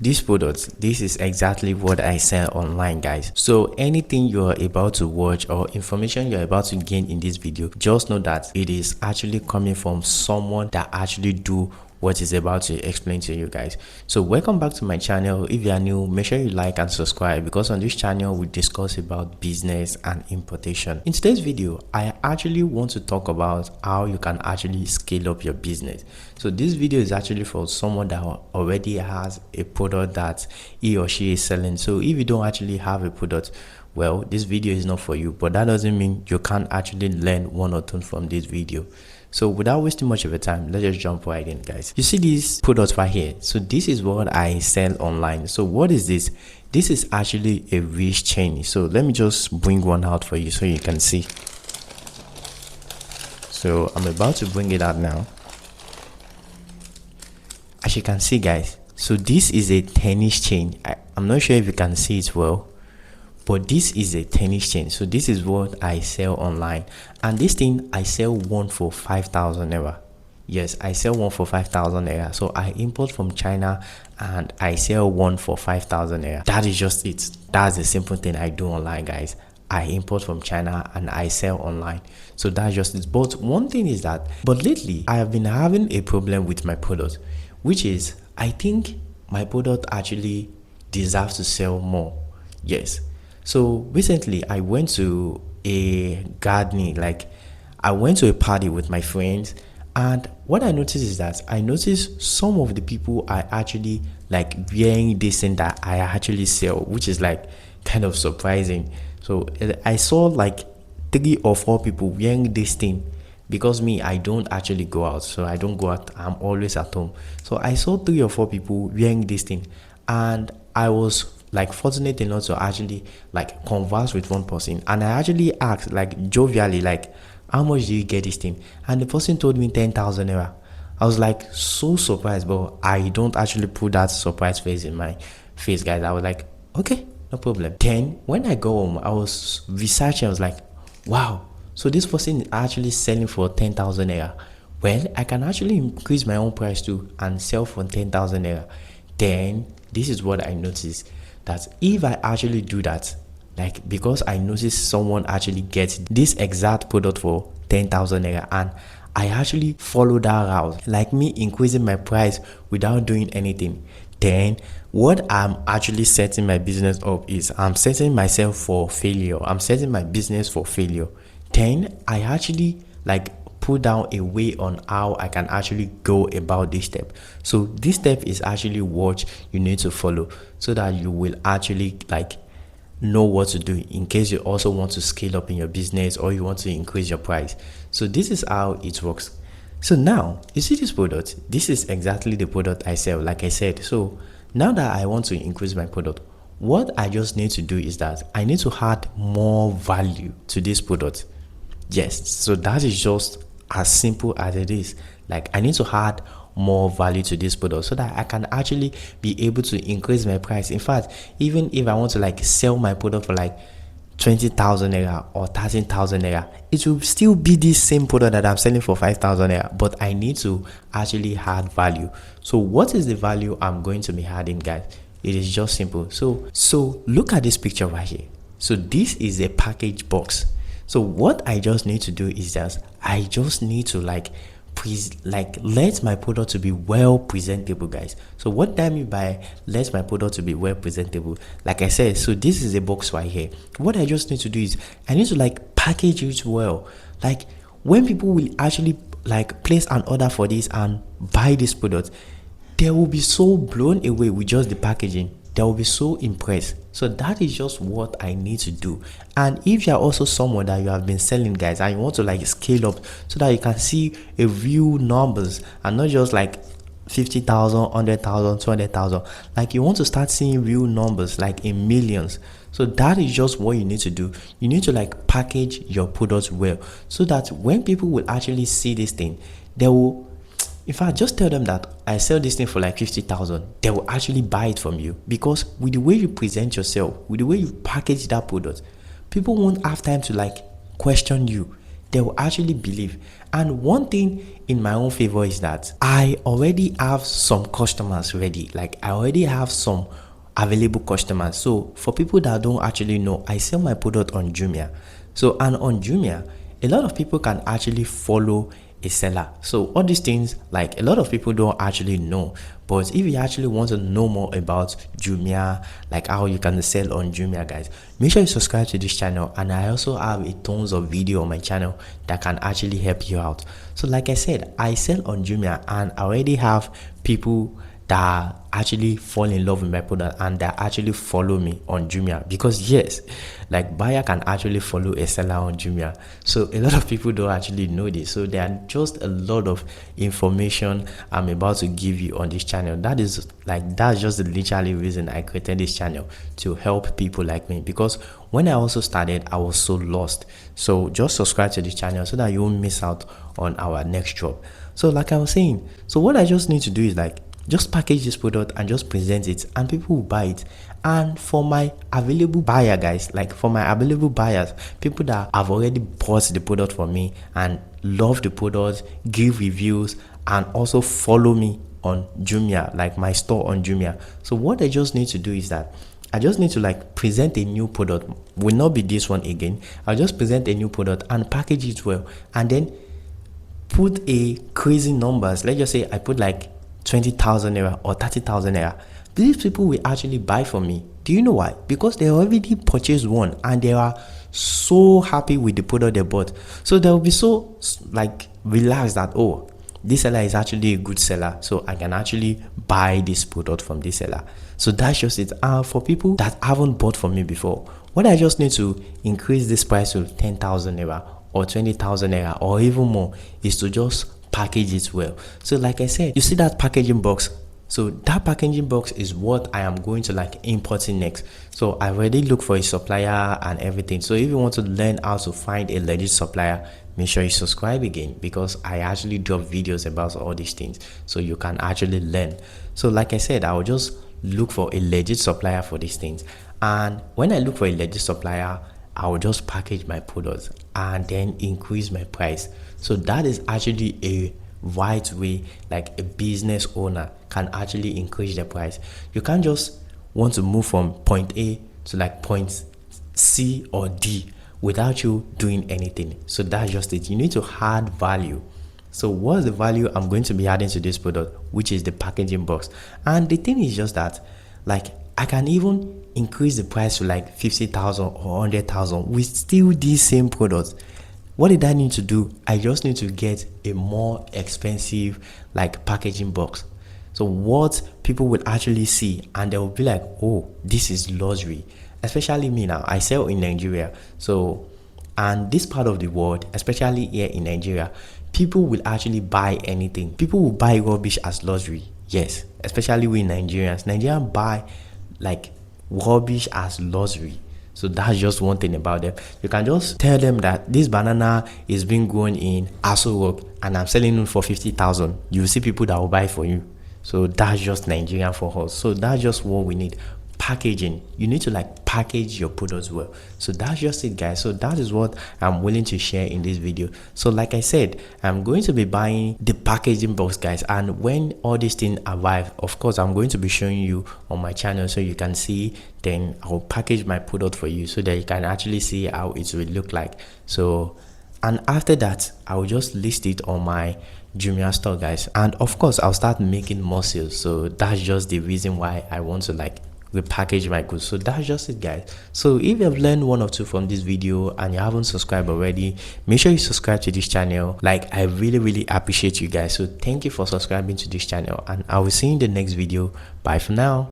This product, this is exactly what I sell online, guys. So anything you're about to watch or information you're about to gain in this video, just know that it is actually coming from someone that actually do what is about to explain to you guys. So welcome back to my channel. If you are new, make sure you like and subscribe, because on this channel we discuss about business and importation. In today's video, I actually want to talk about how you can actually scale up your business. So this video is actually for someone that already has a product that he or she is selling. So if you don't actually have a product, well, this video is not for you, but that doesn't mean you can't actually learn one or two from this video. So without wasting much of your time, let's just jump right in, guys. You see these products right here. So this is what I sell online. So what is this? This is actually a wrist chain. So let me just bring one out for you so you can see. So I'm about to bring it out now. As you can see, guys, so this is a tennis chain. I'm not sure if you can see it well, but this is a tennis chain. So this is what I sell online, and this thing I sell one for 5,000 naira. Yes, I sell one for 5,000 naira. So I import from China and I sell one for 5,000 naira. That is just it. That's the simple thing I do online, guys. I import from China and I sell online. So that's just it. But one thing is that, but lately I have been having a problem with my product, which is I think my product actually deserves to sell more. Yes. So recently I went to a gardening, like I went to a party with my friends, and what I noticed is that I noticed some of the people are actually like wearing this thing that I actually sell, which is like kind of surprising. So I saw like 3 or 4 people wearing this thing, because me, I don't actually go out. So I don't go out, I'm always at home. So I saw 3 or 4 people wearing this thing, and I was like fortunate enough to actually like converse with one person, and I actually asked like jovially, like, how much do you get this thing? And the person told me 10,000 naira. I was like so surprised, but I don't actually put that surprise face in my face, guys. I was like, okay, no problem. Then when I go home, I was researching. I was like, wow, so this person is actually selling for 10,000 naira. Well, I can actually increase my own price too and sell for 10,000 naira. Then this is what I noticed, that if I actually do that, like, because I noticed someone actually gets this exact product for 10,000 naira, and I actually follow that route, like me increasing my price without doing anything, then what I'm actually setting my business up is I'm setting myself for failure. I'm setting my business for failure. Then I actually like put down a way on how I can actually go about this step. So this step is actually what you need to follow, so that you will actually like know what to do in case you also want to scale up in your business or you want to increase your price. So this is how it works. So now you see this product, this is exactly the product I sell, like I said. So now that I want to increase my product, what I just need to do is that I need to add more value to this product. Yes, so that is just as simple as it is. Like, I need to add more value to this product so that I can actually be able to increase my price. In fact, even if I want to like sell my product for like 20,000 naira or 13,000 naira, it will still be this same product that I'm selling for 5,000 naira, but I need to actually add value. So what is the value I'm going to be adding, guys? It is just simple. So look at this picture right here. So this is a package box. So what I just need to do is just I just need to like let my product to be well presentable, guys. So what I mean by let my product to be well presentable, like I said, so this is a box right here. What I just need to do is I need to like package it well. Like when people will actually like place an order for this and buy this product, they will be so blown away with just the packaging. They will be so impressed. So that is just what I need to do. And if you're also someone that you have been selling, guys, and you want to like scale up so that you can see a real numbers and not just like 50,000, 100,000, 200,000, like you want to start seeing real numbers like in millions. So that is just what you need to do. You need to like package your products well, so that when people will actually see this thing, they will, in fact, just tell them that I sell this thing for like 50,000. They will actually buy it from you, because with the way you present yourself, with the way you package that product, people won't have time to like question you. they will actually believe. And one thing in my own favor is that I already have some customers ready. Like I already have some available customers. So for people that don't actually know, I sell my product on Jumia. So and on Jumia, a lot of people can actually follow a seller. So all these things, like a lot of people don't actually know. But if you actually want to know more about Jumia, like how you can sell on Jumia, guys, make sure you subscribe to this channel. And I also have a tons of video on my channel that can actually help you out. So like I said, I sell on Jumia and I already have people that actually fall in love with my product and that actually follow me on Jumia. Because yes, like buyer can actually follow a seller on Jumia. So a lot of people don't actually know this. So there are just a lot of information I'm about to give you on this channel. That's just the literally reason I created this channel, to help people like me. Because when I also started, I was so lost. So just subscribe to this channel so that you won't miss out on our next drop. So like I was saying, so what I just need to do is like just package this product and just present it, and people will buy it. And for my available buyer, guys, like for my available buyers, people that have already bought the product from me and love the product, give reviews, and also follow me on Jumia, like my store on Jumia. So what I just need to do is that I just need to like present a new product. Will not be this one again. I'll just present a new product and package it well, and then put a crazy numbers. Let's just say I put like 20,000 naira or 30,000 naira. These people will actually buy from me. Do you know why? Because they already purchased one and they are so happy with the product they bought. So they'll be so like relaxed that, oh, this seller is actually a good seller, so I can actually buy this product from this seller. So that's just it. For people that haven't bought from me before, what I just need to increase this price to 10,000 naira or 20,000 naira or even more is to just package it well. So like I said, you see that packaging box? So that packaging box is what I am going to like importing next. So I already look for a supplier and everything. So if you want to learn how to find a legit supplier, make sure you subscribe again, because I actually drop videos about all these things so you can actually learn. So like I said, I will just look for a legit supplier for these things. And when I look for a legit supplier, I will just package my products and then increase my price. So that is actually a right way, like a business owner can actually increase the price. You can't just want to move from point A to like point C or D without you doing anything. So that's just it. You need to add value. So what's the value I'm going to be adding to this product, which is the packaging box? And the thing is just that, like, I can even increase the price to like 50,000 or 100,000 with still these same products. What did I need to do? I just need to get a more expensive like packaging box. So what people will actually see and they will be like, oh, this is luxury. Especially me now, I sell in Nigeria. So, and this part of the world, especially here in Nigeria, people will actually buy anything. People will buy rubbish as luxury. Yes, especially we Nigerians. Nigerians buy like rubbish as luxury. So that's just one thing about them. You can just tell them that this banana is being grown in Aso Rock and I'm selling it for 50,000. You will see people that will buy for you. So that's just Nigerian for us. So that's just what we need. Packaging. You need to like package your products well. So that's just it, guys. So that is what I'm willing to share in this video. So like I said, I'm going to be buying the packaging box, guys, and when all these things arrive, of course I'm going to be showing you on my channel so you can see. Then I'll package my product for you so that you can actually see how it will look like. So, and after that I will just list it on my Jumia store, guys, and of course I'll start making more sales. So that's just the reason why I want to like repackage my goods. So that's just it, guys. So if you have learned one or two from this video and you haven't subscribed already, make sure you subscribe to this channel. Like, I really appreciate you guys. So thank you for subscribing to this channel and I will see you in the next video. Bye for now.